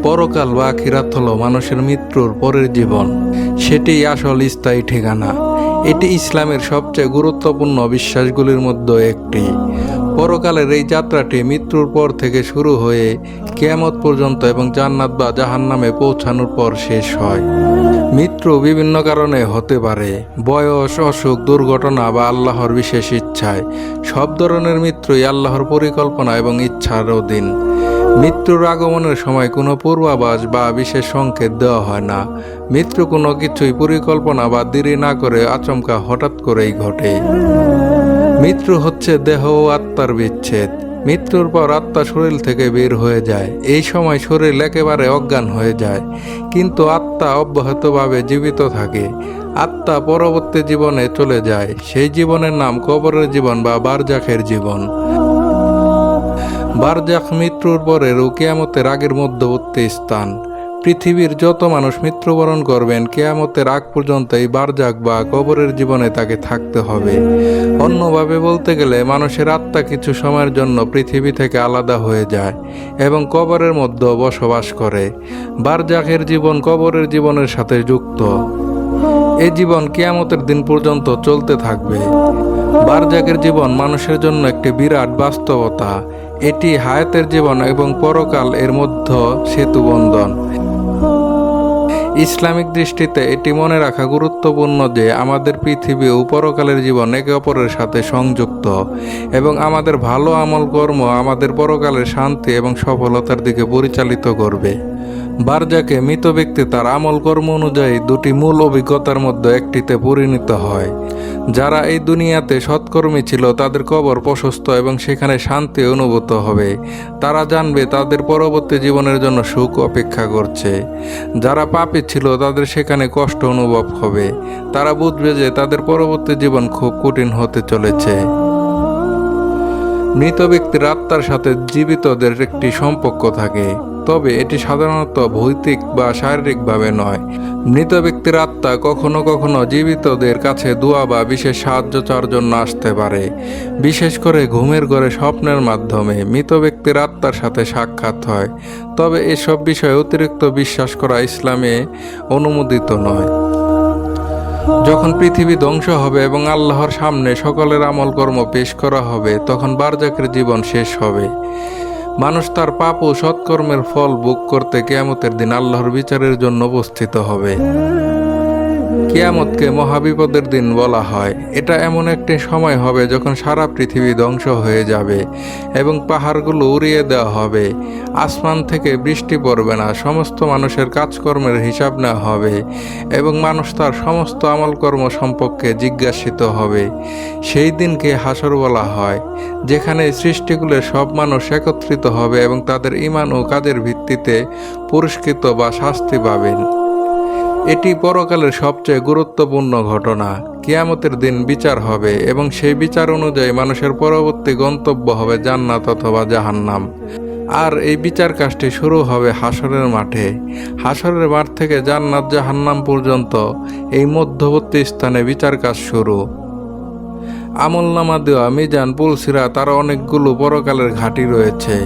পরকাল বা আখিরাত হলো মানুষের মৃত্যুর পরের জীবন। সেটিই আসল স্থায়ী ঠিকানা। এটি ইসলামের সবচেয়ে গুরুত্বপূর্ণ বিশ্বাসগুলির মধ্যে একটি। পরকালের এই যাত্রাটি মৃত্যুর পর থেকে শুরু হয়ে কিয়ামত পর্যন্ত এবং জান্নাত বা জাহান্নামে পৌঁছানোর পর শেষ হয়। মৃত্যু বিভিন্ন কারণে হতে পারে, বয়স, অসুখ, দুর্ঘটনা বা আল্লাহর বিশেষ ইচ্ছায়। সব ধরনের মৃত্যুই আল্লাহর পরিকল্পনা এবং ইচ্ছার অধীন। মৃত্যুর আগমনের সময় কোনো পূর্বাভাস বা বিশেষ সংকেত দেওয়া হয় না। মৃত্যু কোনো কিছুই পরিকল্পনা বা দেরি না করে আচমকা হঠাৎ করেই ঘটে। মৃত্যু হচ্ছে দেহ ও আত্মার বিচ্ছেদ। মৃত্যুর পর আত্মা শরীর থেকে বের হয়ে যায়। এই সময় শরীর একেবারে অজ্ঞান হয়ে যায়, কিন্তু আত্মা অব্যাহতভাবে জীবিত থাকে। আত্মা পরবর্তী জীবনে চলে যায়। সেই জীবনের নাম কবরের জীবন বা বারজাখের জীবন। বারজাখ মৃত্যুর পরের ও কিয়ামতের আগের মধ্যবর্তী স্থান। পৃথিবীর যত মানুষ মৃত্যুবরণ করবেন, কিয়ামতের আগ পর্যন্ত এই বারজাখ বা কবরের জীবনে তাকে থাকতে হবে। অন্যভাবে বলতে গেলে মানুষের আত্মা কিছু সময়ের জন্য পৃথিবী থেকে আলাদা হয়ে যায় এবং কবরের মধ্যে বসবাস করে। বারজাখের জীবন কবরের জীবনের সাথে যুক্ত। এই জীবন কিয়ামতের দিন পর্যন্ত চলতে থাকবে। বারজাখের জীবন মানুষের জন্য একটি বিরাট বাস্তবতা। এটি হায়াতের জীবন এবং পরকাল এর মধ্যে সেতুবন্ধন। ইসলামিক দৃষ্টিতে এটি মনে রাখা গুরুত্বপূর্ণ যে আমাদের পৃথিবী ও পরকালের জীবন একে অপরের সাথে সংযুক্ত এবং আমাদের ভালো আমল কর্ম আমাদের পরকালের শান্তি এবং সফলতার দিকে পরিচালিত করবে। বারজাকে মৃত ব্যক্তি তার আমল কর্ম অনুযায়ী দুটি মূল অভিজ্ঞতার মধ্যে একটিতে পরিণত হয়। যারা এই দুনিয়াতে সৎকর্মী ছিল তাদের কবর প্রশস্ত এবং সেখানে শান্তি অনুভূত হবে। তারা জানবে তাদের পরবর্তী জীবনের জন্য সুখ অপেক্ষা করছে। যারা পাপী ছিল তাদের সেখানে কষ্ট অনুভব হবে। তারা বুঝবে যে তাদের পরবর্তী জীবন খুব কঠিন হতে চলেছে। মৃত ব্যক্তির আত্মার সাথে জীবিতদের একটি সম্পর্ক থাকে, তবে এটি সাধারণত ভৌতিক বা শারীরিকভাবে নয়। মৃত ব্যক্তির আত্মা কখনো কখনো জীবিতদের কাছে দোয়া বা বিশেষ সাহায্য চাওয়ার জন্য আসতে পারে। বিশেষ করে ঘুমের ঘরে স্বপ্নের মাধ্যমে মৃত ব্যক্তির আত্মার সাথে সাক্ষাৎ হয়। তবে এসব বিষয়ে অতিরিক্ত বিশ্বাস করা ইসলামে অনুমোদিত নয়। যখন পৃথিবী ধ্বংস হবে এবং আল্লাহর সামনে সকলের আমল কর্ম পেশ করা হবে, তখন বারজাখের জীবন শেষ হবে। মানুষ তার পাপ ও সৎকর্মের ফল ভোগ করতে কিয়ামতের দিন আল্লাহর বিচারের জন্য উপস্থিত হবে। কিয়ামতকে মহাবিপদের দিন বলা হয়। এটা এমন একটি সময় হবে যখন সারা পৃথিবী ধ্বংস হয়ে যাবে এবং পাহাড়গুলো উড়িয়ে দেওয়া হবে। আসমান থেকে বৃষ্টি পড়বে না। সমস্ত মানুষের কাজকর্মের হিসাব নেওয়া হবে এবং মানুষ তার সমস্ত আমলকর্ম সম্পর্কে জিজ্ঞাসিত হবে। সেই দিনকে হাসর বলা হয়, যেখানে সৃষ্টিকুলের সব মানুষ একত্রিত হবে এবং তাদের ঈমান ও কাজের ভিত্তিতে পুরস্কৃত বা শাস্তি পাবেন। এটি পরকালের সবচেয়ে গুরুত্বপূর্ণ ঘটনা। কিয়ামতের দিন বিচার হবে এবং সেই বিচার অনুযায়ী মানুষের পরবর্তী গন্তব্য হবে জান্নাত অথবা জাহান্নাম। আর এই বিচার কাজটি শুরু হবে হাসরের মাঠে। হাসরের মাঠ থেকে জান্নাত জাহান্নাম পর্যন্ত এই মধ্যবর্তী স্থানে বিচার কাজ শুরু। আমলনামা দেওয়া, মিজান, পুলসিরাত, তার অনেকগুলো পরকালের ঘাঁটি রয়েছে।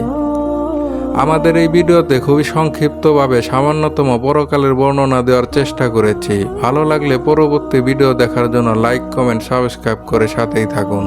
আমাদের এই ভিডিওতে খুবই সংক্ষিপ্তভাবে সামান্যতম পরকালের বর্ণনা দেওয়ার চেষ্টা করেছি। ভালো লাগলে পরবর্তী ভিডিও দেখার জন্য লাইক, কমেন্ট, সাবস্ক্রাইব করে সাথেই থাকুন।